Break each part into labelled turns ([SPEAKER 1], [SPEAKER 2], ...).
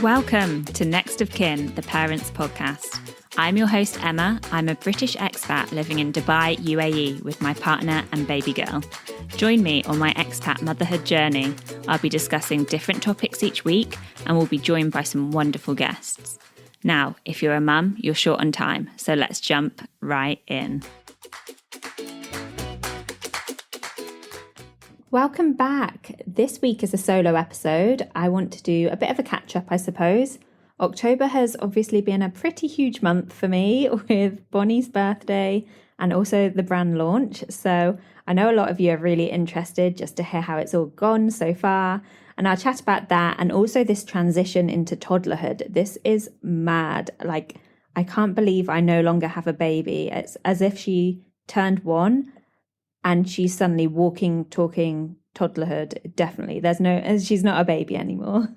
[SPEAKER 1] Welcome to Next of Kin, the Parents Podcast. I'm your host, Emma. I'm a British expat living in Dubai, UAE, with my partner and baby girl. Join me on my expat motherhood journey. I'll be discussing different topics each week and we'll be joined by some wonderful guests. Now, if you're a mum, you're short on time, so let's jump right in. Welcome back. This week is a solo episode. I want to do a bit of a catch-up, I suppose. October has obviously been a pretty huge month for me with Bonnie's birthday and also the brand launch. So I know a lot of you are really interested just to hear how it's all gone so far. And I'll chat about that and also this transition into toddlerhood. This is mad. Like, I can't believe I no longer have a baby. It's as if she turned one and she's suddenly walking, talking toddlerhood. Definitely. She's not a baby anymore.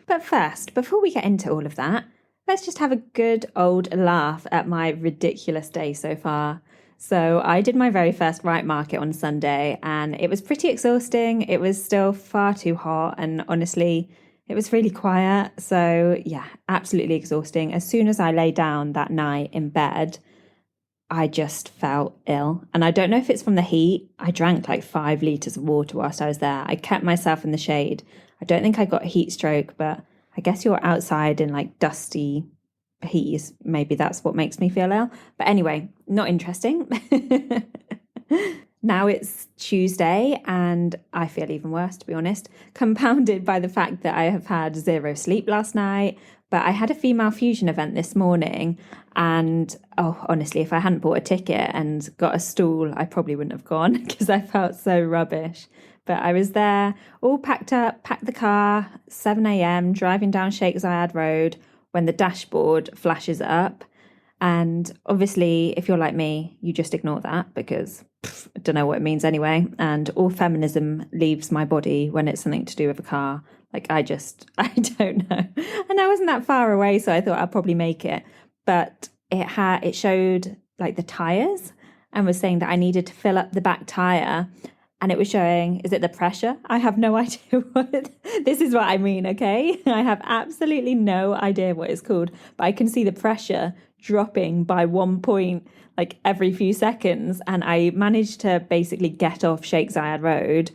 [SPEAKER 1] But first, before we get into all of that, let's just have a good old laugh at my ridiculous day so far. So I did my very first right market on Sunday and it was pretty exhausting. It was still far too hot and honestly, it was really quiet. So yeah, absolutely exhausting. As soon as I lay down that night in bed, I just felt ill. And I don't know if it's from the heat. I drank like 5 litres of water whilst I was there. I kept myself in the shade. I don't think I got a heat stroke, but I guess you're outside in like dusty heat. Maybe that's what makes me feel ill. But anyway, not interesting. Now it's Tuesday and I feel even worse, to be honest, compounded by the fact that I have had 0 sleep last night. But I had a female fusion event this morning and, honestly, if I hadn't bought a ticket and got a stool, I probably wouldn't have gone because I felt so rubbish. But I was there, all packed up, packed the car, 7 a.m, driving down Sheikh Zayed Road when the dashboard flashes up. And obviously, if you're like me, you just ignore that because I don't know what it means anyway. And all feminism leaves my body when it's something to do with a car. Like, I don't know. And I wasn't that far away, so I thought I'd probably make it. But it showed like the tyres and was saying that I needed to fill up the back tyre. And it was showing, is it the pressure? I have no idea this is what I mean, okay? I have absolutely no idea what it's called. But I can see the pressure dropping by 1 point like every few seconds. And I managed to basically get off Sheikh Zayed Road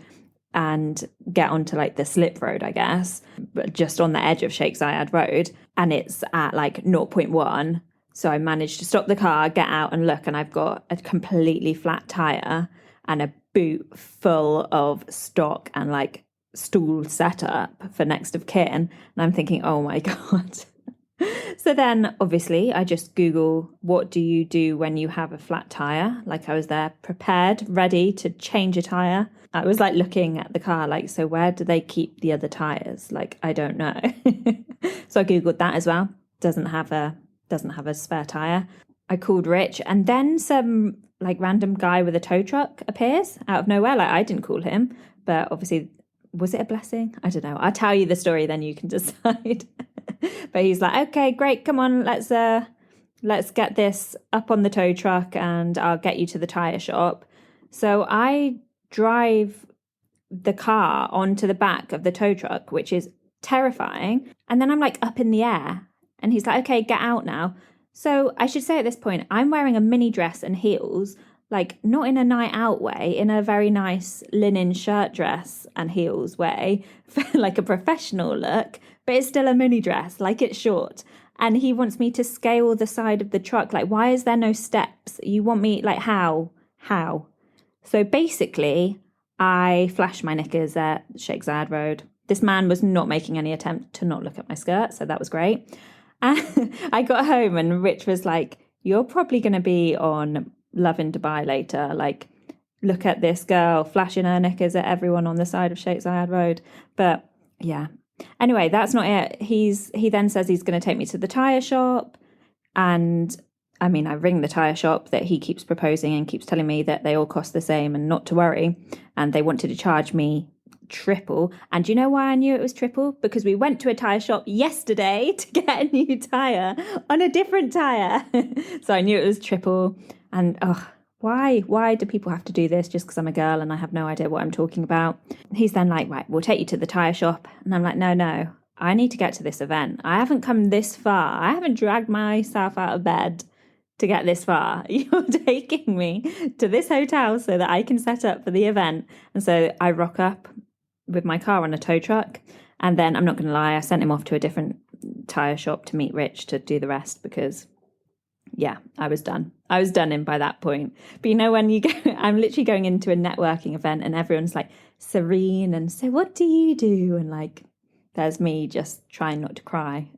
[SPEAKER 1] and get onto like the slip road, I guess, but just on the edge of Sheikh Zayed Road. And it's at like 0.1. So I managed to stop the car, get out and look, and I've got a completely flat tyre and a boot full of stock and like stool setup for next of kin. And I'm thinking, oh my God. So then obviously I just Google, what do you do when you have a flat tyre? Like, I was there prepared, ready to change a tyre. I was like looking at the car, like, so where do they keep the other tyres? Like, I don't know. So I Googled that as well. Doesn't have a spare tyre. I called Rich and then some like random guy with a tow truck appears out of nowhere. Like, I didn't call him, but obviously, was it a blessing? I don't know. I'll tell you the story, then you can decide. But he's like, okay, great. Come on, let's get this up on the tow truck and I'll get you to the tyre shop. So I drive the car onto the back of the tow truck, which is terrifying. And then I'm like up in the air and he's like, okay, get out now. So I should say at this point, I'm wearing a mini dress and heels, like not in a night out way, in a very nice linen shirt dress and heels way, for like a professional look, but it's still a mini dress, like it's short. And he wants me to scale the side of the truck. Like, why is there no steps? You want me, like, how? So basically, I flashed my knickers at Sheikh Zayed Road. This man was not making any attempt to not look at my skirt, so that was great. And I got home and Rich was like, you're probably going to be on Love in Dubai later. Like, look at this girl flashing her knickers at everyone on the side of Sheikh Zayed Road. But yeah. Anyway, that's not it. He then says he's going to take me to the tyre shop. And I mean, I ring the tyre shop that he keeps proposing and keeps telling me that they all cost the same and not to worry. And they wanted to charge me triple. And do you know why I knew it was triple? Because we went to a tyre shop yesterday to get a new tyre on a different tyre. So I knew it was triple. And why do people have to do this just because I'm a girl and I have no idea what I'm talking about? He's then like, right, we'll take you to the tyre shop. And I'm like, no, I need to get to this event. I haven't come this far. I haven't dragged myself out of bed to get this far. You're taking me to this hotel so that I can set up for the event. And so I rock up with my car on a tow truck. And then I'm not going to lie, I sent him off to a different tyre shop to meet Rich to do the rest because, yeah, I was done. I was done in by that point. But you know, when you go, I'm literally going into a networking event and everyone's like serene and so what do you do? And like, there's me just trying not to cry,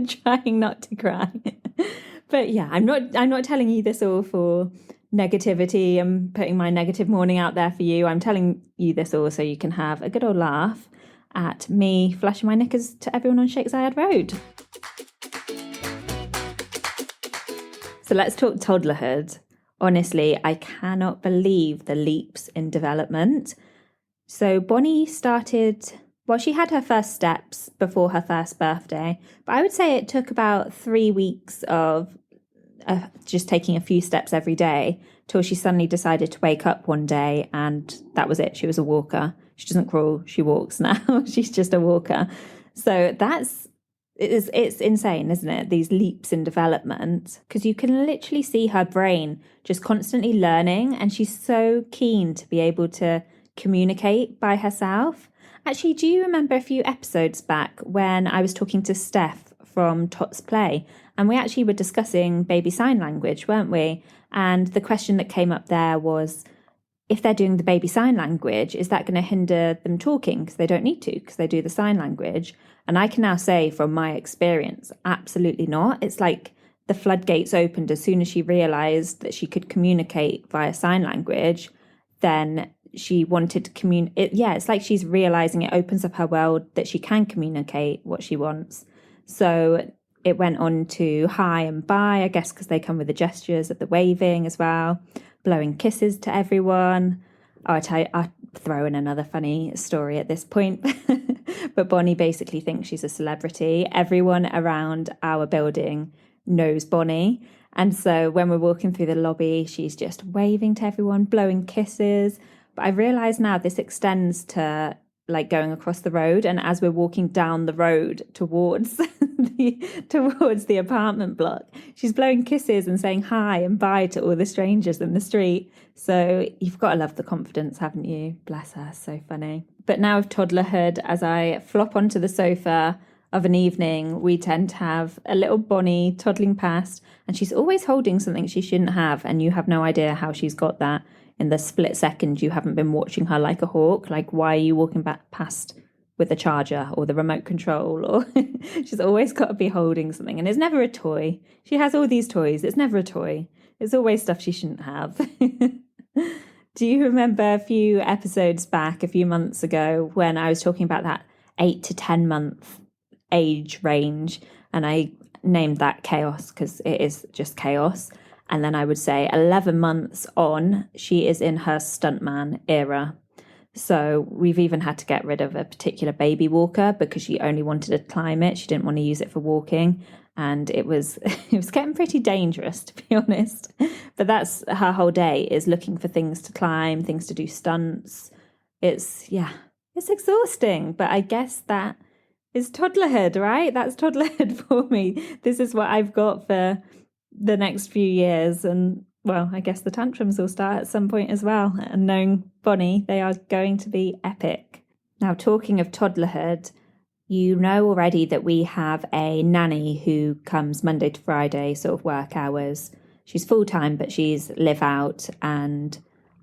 [SPEAKER 1] trying not to cry. But yeah, I'm not telling you this all for negativity and putting my negative morning out there for you. I'm telling you this all so you can have a good old laugh at me flashing my knickers to everyone on Shakespeare Road. So let's talk toddlerhood. Honestly, I cannot believe the leaps in development. So Bonnie started, well, she had her first steps before her first birthday, but I would say it took about 3 weeks of just taking a few steps every day till she suddenly decided to wake up one day and that was it. She was a walker. She doesn't crawl, she walks now. She's just a walker. So it's insane, isn't it? These leaps in development, because you can literally see her brain just constantly learning, and she's so keen to be able to communicate by herself. Actually, do you remember a few episodes back when I was talking to Steph from Tots Play, and we actually were discussing baby sign language, weren't we? And the question that came up there was, if they're doing the baby sign language, is that going to hinder them talking? Because they don't need to, because they do the sign language. And I can now say from my experience, absolutely not. It's like the floodgates opened as soon as she realised that she could communicate via sign language. Then she wanted to communicate. Yeah, it's like she's realising it opens up her world that she can communicate what she wants. So it went on to hi and bye, I guess, because they come with the gestures of the waving as well. Blowing kisses to everyone. Oh, I'll throw in another funny story at this point. But Bonnie basically thinks she's a celebrity. Everyone around our building knows Bonnie. And so when we're walking through the lobby, she's just waving to everyone, blowing kisses. But I realise now this extends to like going across the road, and as we're walking down the road towards the apartment block, she's blowing kisses and saying hi and bye to all the strangers in the street. So you've got to love the confidence, haven't you? Bless her, so funny. But now with toddlerhood, as I flop onto the sofa of an evening, we tend to have a little Bonnie toddling past, and she's always holding something she shouldn't have, and you have no idea how she's got that. In the split second you haven't been watching her like a hawk, like why are you walking back past with the charger or the remote control? Or she's always got to be holding something, and it's never a toy. She has all these toys, it's never a toy. It's always stuff she shouldn't have. Do you remember a few episodes back, a few months ago, when I was talking about that 8 to 10 month age range, and I named that chaos because it is just chaos. And then I would say 11 months on, she is in her stuntman era. So we've even had to get rid of a particular baby walker because she only wanted to climb it. She didn't want to use it for walking. And it was getting pretty dangerous, to be honest. But that's her whole day, is looking for things to climb, things to do stunts. It's exhausting. But I guess that is toddlerhood, right? That's toddlerhood for me. This is what I've got for the next few years, and well, I guess the tantrums will start at some point as well, and knowing Bonnie, they are going to be epic. Now, talking of toddlerhood, you know already that we have a nanny who comes Monday to Friday, sort of work hours. She's full-time, but she's live out, and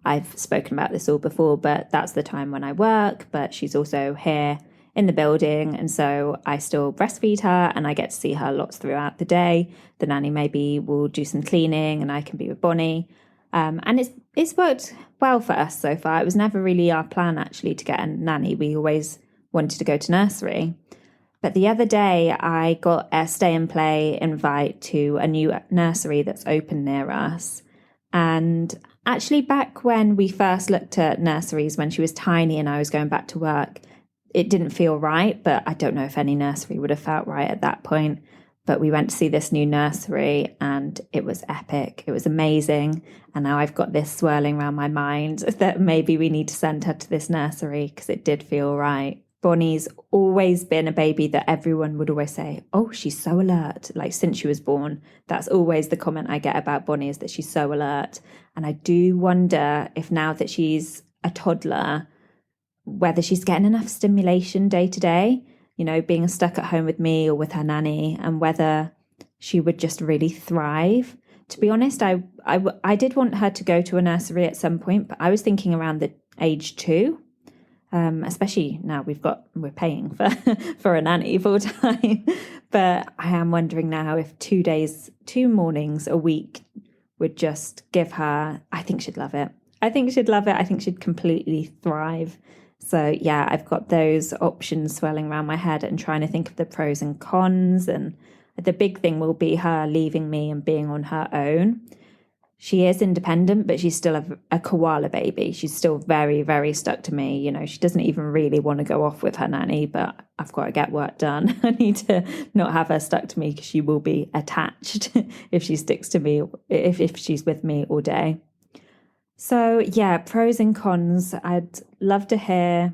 [SPEAKER 1] I've spoken about this all before, but that's the time when I work, but she's also here in the building, and so I still breastfeed her and I get to see her lots throughout the day. The nanny maybe will do some cleaning and I can be with Bonnie, and it's worked well for us so far. It was never really our plan actually to get a nanny. We always wanted to go to nursery, but the other day I got a stay and play invite to a new nursery that's open near us. And actually, back when we first looked at nurseries when she was tiny and I was going back to work, it didn't feel right, but I don't know if any nursery would have felt right at that point. But we went to see this new nursery and it was epic. It was amazing. And now I've got this swirling around my mind that maybe we need to send her to this nursery because it did feel right. Bonnie's always been a baby that everyone would always say, oh, she's so alert. Like since she was born, that's always the comment I get about Bonnie, is that she's so alert. And I do wonder if now that she's a toddler, whether she's getting enough stimulation day to day, being stuck at home with me or with her nanny, and whether she would just really thrive. To be honest, I did want her to go to a nursery at some point, but I was thinking around the age 2. Especially now we're paying for a nanny full time. But I am wondering now if 2 mornings a week would just give her, I think she'd love it. I think she'd completely thrive. So yeah, I've got those options swirling around my head and trying to think of the pros and cons. And the big thing will be her leaving me and being on her own. She is independent, but she's still a koala baby. She's still very, very stuck to me. She doesn't even really want to go off with her nanny, but I've got to get work done. I need to not have her stuck to me because she will be attached if she sticks to me, if she's with me all day. So yeah, pros and cons. I'd love to hear.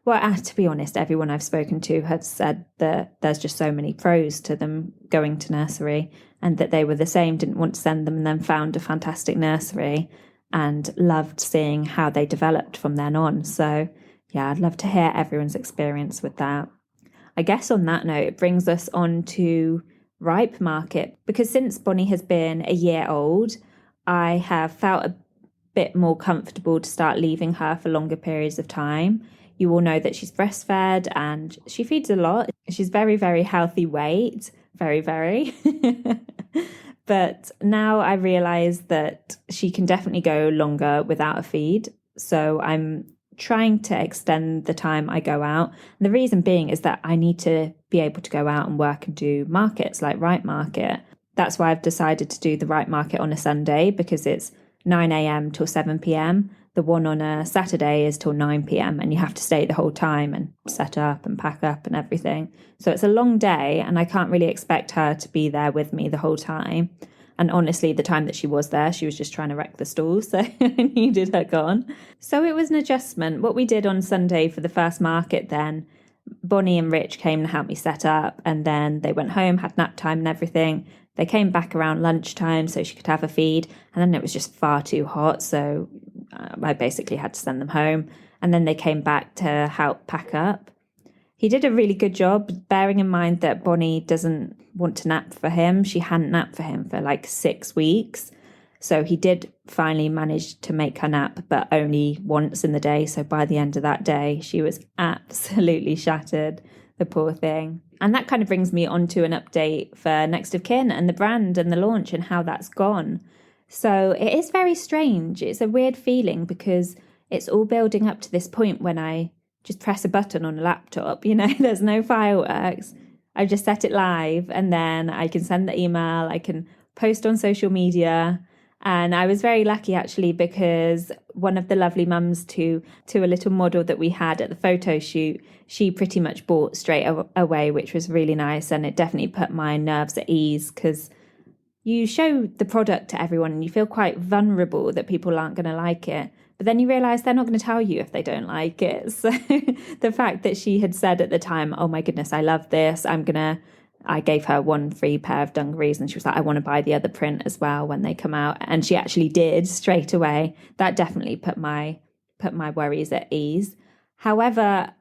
[SPEAKER 1] Well, to be honest, everyone I've spoken to have said that there's just so many pros to them going to nursery, and that they were the same, didn't want to send them, and then found a fantastic nursery and loved seeing how they developed from then on. So yeah, I'd love to hear everyone's experience with that. I guess on that note, it brings us on to Ripe Market, because since Bonnie has been a year old, I have felt a bit more comfortable to start leaving her for longer periods of time. You all know that she's breastfed and she feeds a lot. She's very, very healthy weight. Very, very. But now I realise that she can definitely go longer without a feed. So I'm trying to extend the time I go out. And the reason being is that I need to be able to go out and work and do markets like Ripe Market. That's why I've decided to do the Ripe Market on a Sunday, because it's 9 a.m. till 7 p.m. The one on a Saturday is till 9 p.m. and you have to stay the whole time and set up and pack up and everything. So it's a long day and I can't really expect her to be there with me the whole time. And honestly, the time that she was there, she was just trying to wreck the stalls, so I needed her gone. So it was an adjustment. What we did on Sunday for the first market then, Bonnie and Rich came to help me set up, and then they went home, had nap time and everything. They came back around lunchtime so she could have a feed, and then it was just far too hot, so I basically had to send them home. And then they came back to help pack up. He did a really good job, bearing in mind that Bonnie doesn't want to nap for him. She hadn't napped for him for like 6 weeks. So he did finally manage to make her nap, but only once in the day. So by the end of that day, she was absolutely shattered, the poor thing. And that kind of brings me on to an update for Next of Kin and the brand and the launch and how that's gone. So it is very strange. It's a weird feeling because it's all building up to this point when I just press a button on a laptop, there's no fireworks. I just set it live and then I can send the email, I can post on social media. And I was very lucky actually, because one of the lovely mums to a little model that we had at the photo shoot, she pretty much bought straight away, which was really nice. And it definitely put my nerves at ease, because you show the product to everyone and you feel quite vulnerable that people aren't going to like it. But then you realise they're not going to tell you if they don't like it. So the fact that she had said at the time, oh my goodness, I love this. I gave her one free pair of dungarees and she was like, I want to buy the other print as well when they come out. And she actually did straight away. That definitely put my worries at ease. However,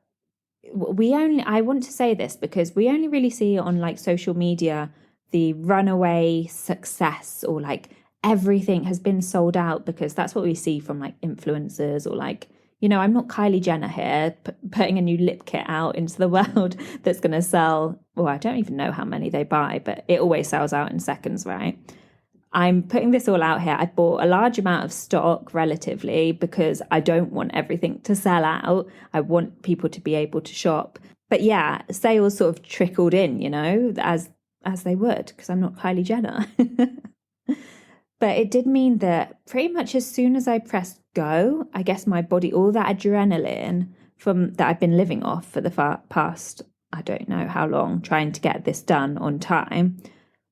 [SPEAKER 1] I want to say this because we only really see on like social media the runaway success, or like everything has been sold out, because that's what we see from like influencers, or like, I'm not Kylie Jenner here putting a new lip kit out into the world that's going to sell. Well, I don't even know how many they buy, but it always sells out in seconds, right? I'm putting this all out here. I bought a large amount of stock relatively because I don't want everything to sell out. I want people to be able to shop. But yeah, sales sort of trickled in, as they would, because I'm not Kylie Jenner. But it did mean that pretty much as soon as I pressed go, I guess my body, all that adrenaline from that I've been living off for the past, I don't know how long, trying to get this done on time,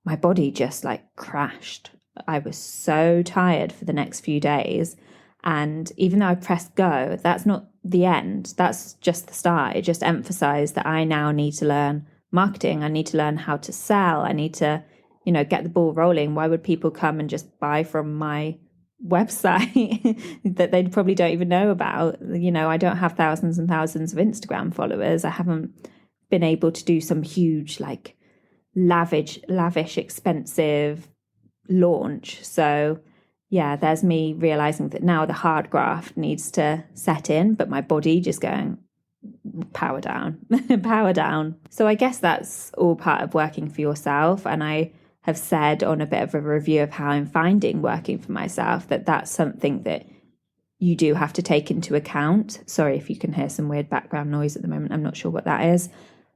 [SPEAKER 1] my body just like crashed. I was so tired for the next few days. And even though I pressed go, that's not the end. That's just the start. It just emphasized that I now need to learn marketing. I need to learn how to sell. I need to, get the ball rolling. Why would people come and just buy from my website that they probably don't even know about? I don't have thousands and thousands of Instagram followers. I haven't been able to do some huge, like, lavish, expensive launch. So yeah, there's me realizing that now the hard graft needs to set in, but my body just going, power down, power down. So I guess that's all part of working for yourself. And I have said on a bit of a review of how I'm finding working for myself that that's something that you do have to take into account. Sorry if you can hear some weird background noise at the moment. I'm not sure what that is,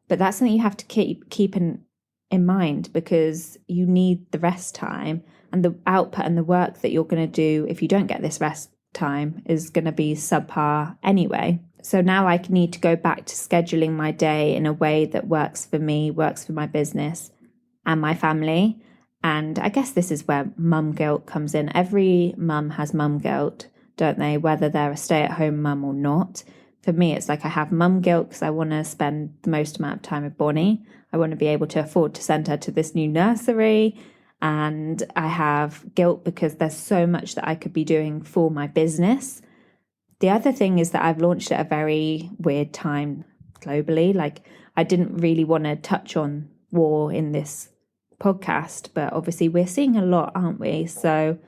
[SPEAKER 1] but that's something you have to keep in mind, because you need the rest time, and the output and the work that you're going to do if you don't get this rest time is going to be subpar anyway. So now I need to go back to scheduling my day in a way that works for me, works for my business and my family. And I guess this is where mum guilt comes in. Every mum has mum guilt, don't they? Whether they're a stay-at-home mum or not. For me, it's like I have mum guilt because I want to spend the most amount of time with Bonnie. I want to be able to afford to send her to this new nursery. And I have guilt because there's so much that I could be doing for my business. The other thing is that I've launched at a very weird time globally. Like, I didn't really want to touch on war in this podcast, but obviously we're seeing a lot, aren't we? So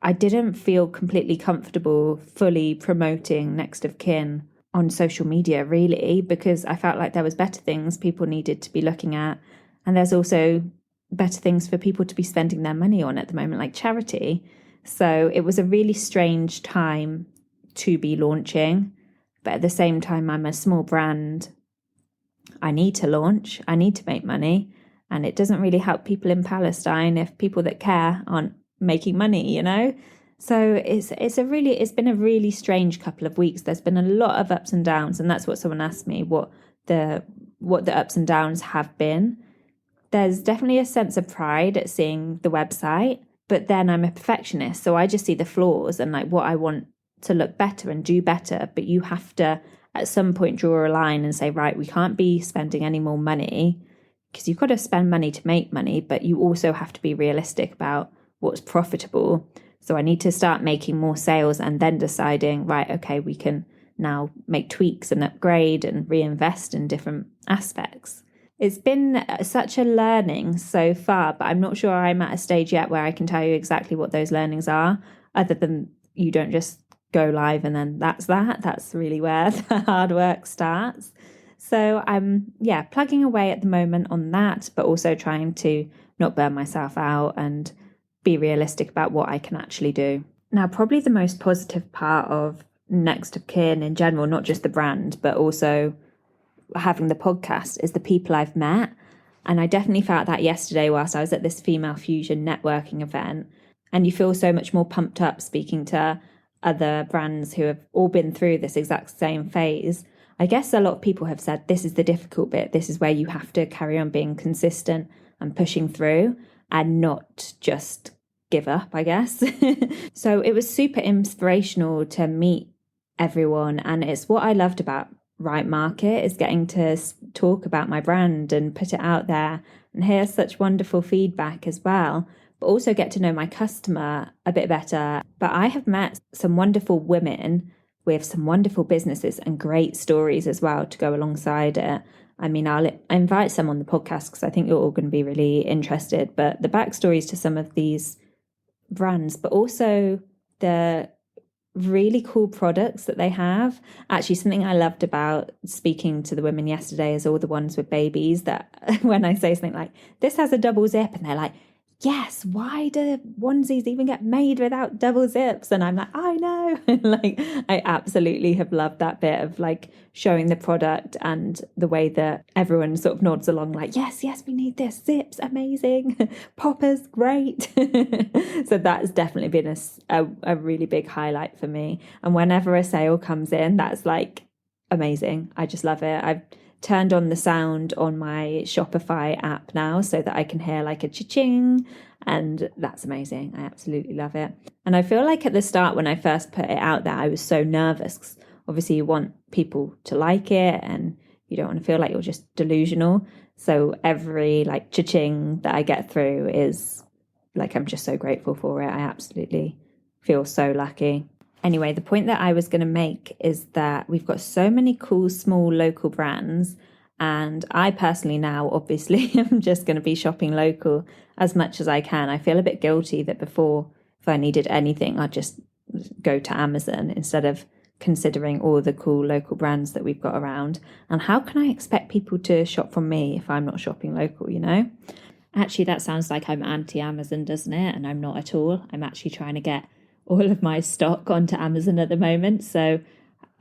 [SPEAKER 1] I didn't feel completely comfortable fully promoting Next of Kin on social media, really, because I felt like there was better things people needed to be looking at. And there's also better things for people to be spending their money on at the moment, like charity. So it was a really strange time to be launching. But at the same time, I'm a small brand. I need to launch. I need to make money. And it doesn't really help people in Palestine if people that care aren't making money, So it's been a really strange couple of weeks. There's been a lot of ups and downs, and that's what someone asked me, what the ups and downs have been. There's definitely a sense of pride at seeing the website, but then I'm a perfectionist, so I just see the flaws and like what I want to look better and do better. But you have to at some point draw a line and say, right, we can't be spending any more money, because you've got to spend money to make money, but you also have to be realistic about what's profitable. So I need to start making more sales and then deciding, right, okay, we can now make tweaks and upgrade and reinvest in different aspects. It's been such a learning so far, but I'm not sure I'm at a stage yet where I can tell you exactly what those learnings are, other than you don't just go live and then that's that. That's really where the hard work starts. So I'm, plugging away at the moment on that, but also trying to not burn myself out and be realistic about what I can actually do. Now, probably the most positive part of Next of Kin in general, not just the brand, but also having the podcast, is the people I've met. And I definitely felt that yesterday whilst I was at this Female Fusion networking event. And you feel so much more pumped up speaking to other brands who have all been through this exact same phase. I guess a lot of people have said this is the difficult bit. This is where you have to carry on being consistent and pushing through and not just give up, I guess. So it was super inspirational to meet everyone. And it's what I loved about Right Market, is getting to talk about my brand and put it out there and hear such wonderful feedback as well, but also get to know my customer a bit better. But I have met some wonderful women with some wonderful businesses and great stories as well to go alongside it. I mean, I'll invite some on the podcast because I think you're all going to be really interested, but the backstories to some of these brands, but also the really cool products that they have. Actually, something I loved about speaking to the women yesterday is all the ones with babies that when I say something like, this has a double zip, and they're like, yes, why do onesies even get made without double zips? And I'm like, I know. Like, I absolutely have loved that bit of like showing the product and the way that everyone sort of nods along like, yes, we need this. Zips, amazing. Poppers, great. So that's definitely been a really big highlight for me. And whenever a sale comes in, that's like amazing. I just love it. I've turned on the sound on my Shopify app now so that I can hear like a cha-ching, and that's amazing. I absolutely love it. And I feel like at the start when I first put it out there, I was so nervous 'cause obviously you want people to like it and you don't want to feel like you're just delusional. So every like cha-ching that I get through is like, I'm just so grateful for it. I absolutely feel so lucky. Anyway, the point that I was going to make is that we've got so many cool, small local brands. And I personally now, obviously, am just going to be shopping local as much as I can. I feel a bit guilty that before, if I needed anything, I'd just go to Amazon instead of considering all the cool local brands that we've got around. And how can I expect people to shop from me if I'm not shopping local, you know? Actually, that sounds like I'm anti-Amazon, doesn't it? And I'm not at all. I'm actually trying to get all of my stock onto Amazon at the moment. So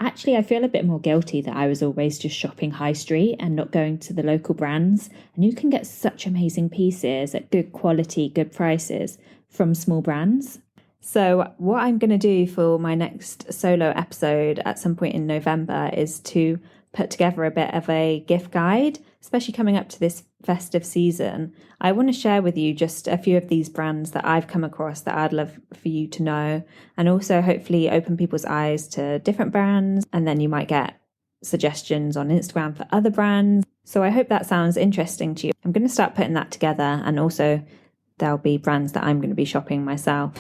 [SPEAKER 1] actually, I feel a bit more guilty that I was always just shopping high street and not going to the local brands. And you can get such amazing pieces at good quality, good prices from small brands. So what I'm going to do for my next solo episode at some point in November is to put together a bit of a gift guide, especially coming up to this festive season. I want to share with you just a few of these brands that I've come across that I'd love for you to know, and also hopefully open people's eyes to different brands, and then you might get suggestions on Instagram for other brands. So I hope that sounds interesting to you. I'm going to start putting that together, and also there'll be brands that I'm going to be shopping myself.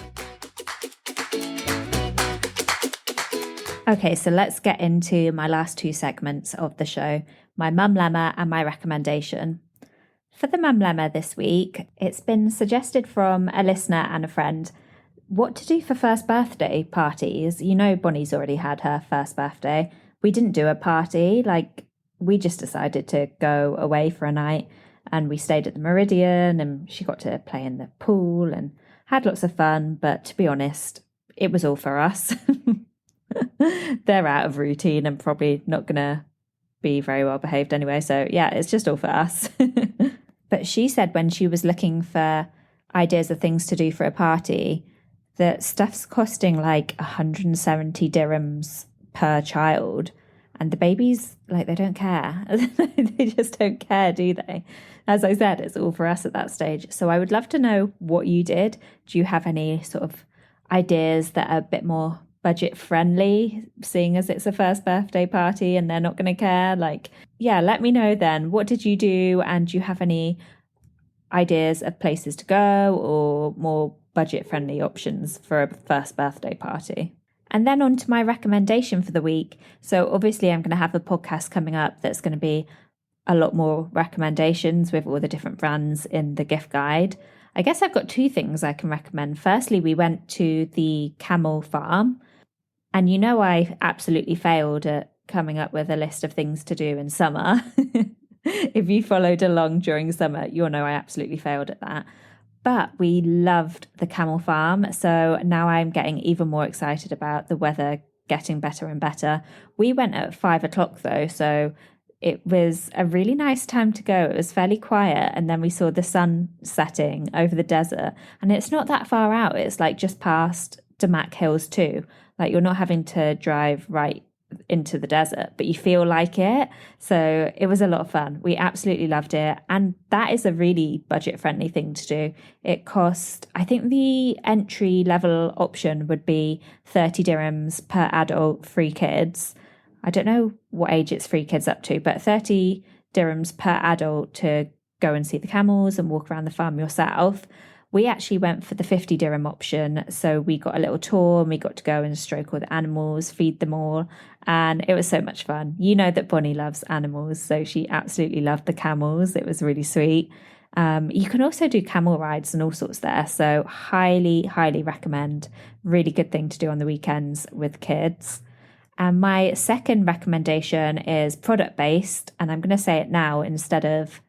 [SPEAKER 1] Okay, so let's get into my last two segments of the show, my mum lemma and my recommendation. For the mum lemma this week, it's been suggested from a listener and a friend what to do for first birthday parties. You know, Bonnie's already had her first birthday. We didn't do a party, we just decided to go away for a night, and we stayed at the Meridian and she got to play in the pool and had lots of fun. But to be honest, it was all for us. They're out of routine and probably not going to be very well behaved anyway. So yeah, it's just all for us. But she said when she was looking for ideas of things to do for a party, that stuff's costing like 170 dirhams per child. And the babies, they don't care. They just don't care, do they? As I said, it's all for us at that stage. So I would love to know what you did. Do you have any sort of ideas that are a bit more budget friendly, seeing as it's a first birthday party and they're not going to care? Let me know then. What did you do? And do you have any ideas of places to go or more budget friendly options for a first birthday party? And then on to my recommendation for the week. So obviously I'm going to have a podcast coming up that's going to be a lot more recommendations with all the different brands in the gift guide. I guess I've got two things I can recommend. Firstly, we went to the Camel farm. And you know, I absolutely failed at coming up with a list of things to do in summer. If you followed along during summer, you'll know I absolutely failed at that. But we loved the Camel farm. So now I'm getting even more excited about the weather getting better and better. We went at 5 o'clock though. So it was a really nice time to go. It was fairly quiet. And then we saw the sun setting over the desert. And it's not that far out. It's just past Damak Hills too. You're not having to drive right into the desert, but you feel like it. So it was a lot of fun. We absolutely loved it. And that is a really budget friendly thing to do. It cost, I think the entry level option would be 30 dirhams per adult, free kids. I don't know what age it's free kids up to, but 30 dirhams per adult to go and see the camels and walk around the farm yourself. We actually went for the 50 dirham option. So we got a little tour and we got to go and stroke all the animals, feed them all. And it was so much fun. You know that Bonnie loves animals, so she absolutely loved the camels. It was really sweet. You can also do camel rides and all sorts there. So highly, highly recommend. Really good thing to do on the weekends with kids. And my second recommendation is product-based. And I'm going to say it now instead of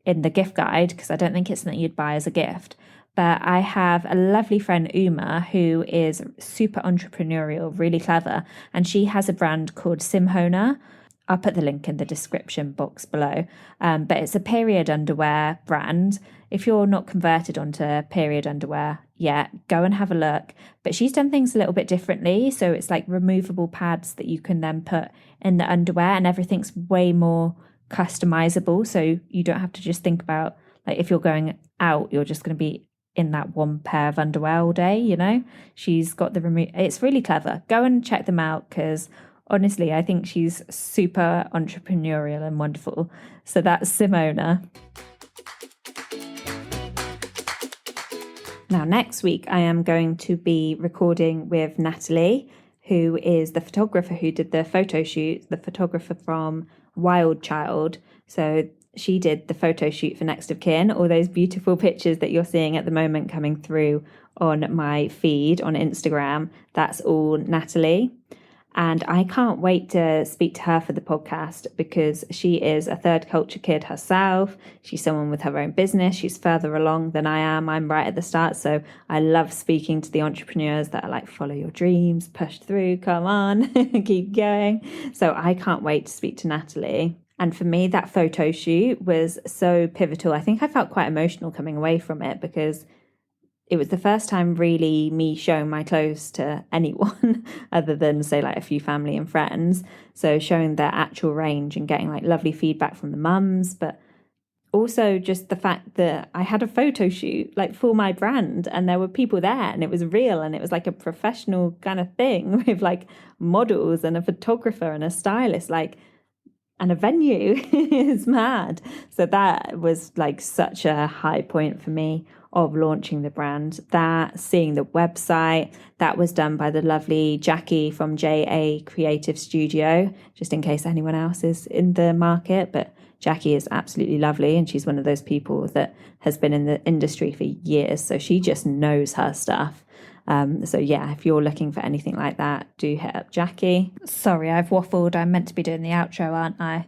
[SPEAKER 1] in the gift guide, because I don't think it's something you'd buy as a gift. But I have a lovely friend, Uma, who is super entrepreneurial, really clever. And she has a brand called Simhona. I'll put the link in the description box below. But it's a period underwear brand. If you're not converted onto period underwear yet, go and have a look. But she's done things a little bit differently. So it's removable pads that you can then put in the underwear, and everything's way more customizable. So you don't have to just think about, like, if you're going out, you're just going to be in that one pair of underwear all day, you know? She's got the remote. It's really clever. Go and check them out, because honestly, I think she's super entrepreneurial and wonderful. So that's Simona. Now, next week, I am going to be recording with Natalie, who is the photographer who did the photo shoot, the photographer from Wild Child. So she did the photo shoot for Next of Kin, all those beautiful pictures that you're seeing at the moment coming through on my feed on Instagram. That's all Natalie. And I can't wait to speak to her for the podcast, because she is a third culture kid herself. She's someone with her own business. She's further along than I am. I'm right at the start. So I love speaking to the entrepreneurs that are like, follow your dreams, push through, come on, keep going. So I can't wait to speak to Natalie. And for me, that photo shoot was so pivotal. I think I felt quite emotional coming away from it, because it was the first time really me showing my clothes to anyone other than, say, like a few family and friends. So showing their actual range and getting like lovely feedback from the mums, but also just the fact that I had a photo shoot like for my brand, and there were people there, and it was real, and it was like a professional kind of thing with like models and a photographer and a stylist, like, and a venue. Is mad. So that was like such a high point for me of launching the brand. That, seeing the website, that was done by the lovely Jackie from JA Creative Studio, just in case anyone else is in the market. But Jackie is absolutely lovely, and she's one of those people that has been in the industry for years, so she just knows her stuff. So yeah, if you're looking for anything like that, do hit up Jackie. Sorry, I've waffled. I'm meant to be doing the outro, aren't I?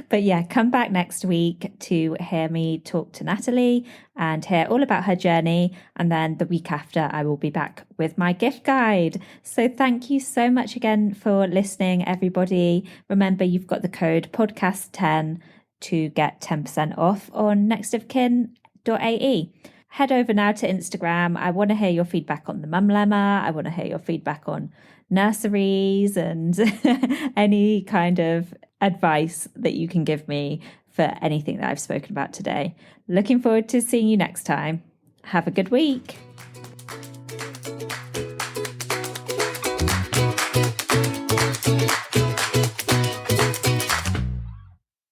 [SPEAKER 1] But yeah, come back next week to hear me talk to Natalie and hear all about her journey. And then the week after, I will be back with my gift guide. So thank you so much again for listening, everybody. Remember, you've got the code podcast10 to get 10% off on nextofkin.ae. Head over now to Instagram. I want to hear your feedback on the mum lemma. I want to hear your feedback on nurseries and any kind of advice that you can give me for anything that I've spoken about today. Looking forward to seeing you next time. Have a good week.